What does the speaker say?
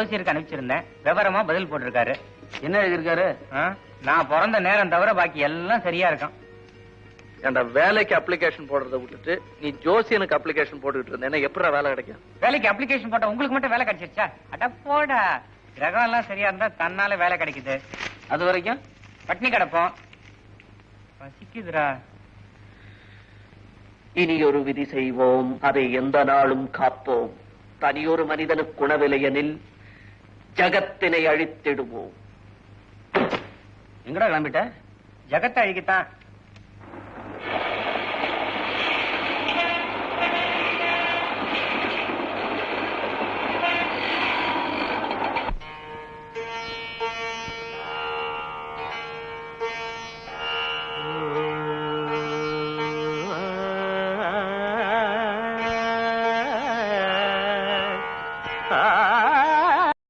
ஜோசியருக்கு அனுப்பிச்சிருந்தேன். விவரமா பதில் போட்டிருக்காரு. என்ன எழுதியிருக்காரு? நான் பிறந்த நேரம் தவிர பாக்கி எல்லாம் சரியா இருக்கும். ஏண்டா வேலைக்கு அப்ளிகேஷன் போடுறத விட்டுட்டு நீ ஜோசியனுக்கு அப்ளிகேஷன் போட்டுக்கிட்டு இருந்தேன்னா எப்படா வேலை கிடைக்கும்? வேலைக்கு அப்ளிகேஷன் போட்டா உங்களுக்கு மட்டும் வேலை கிடைச்சிருச்சா? அட போடா, கிரகம் எல்லாம் சரியா இருந்தா தன்னால வேலை கிடைக்குது. அது வரைக்கும் பட்னி கிடப்போம். பசிக்குதுரா. இனி ஒரு விதி செய்வோம், அதை எந்த நாளும் காப்போம். தனியொரு மனிதனுக்கு உணவில்லையெனில் ஜகத்தினை அழித்திடுவோம். எங்கடா கிளம்பிட்ட? ஜகத்தை அழிக்கத்தான்.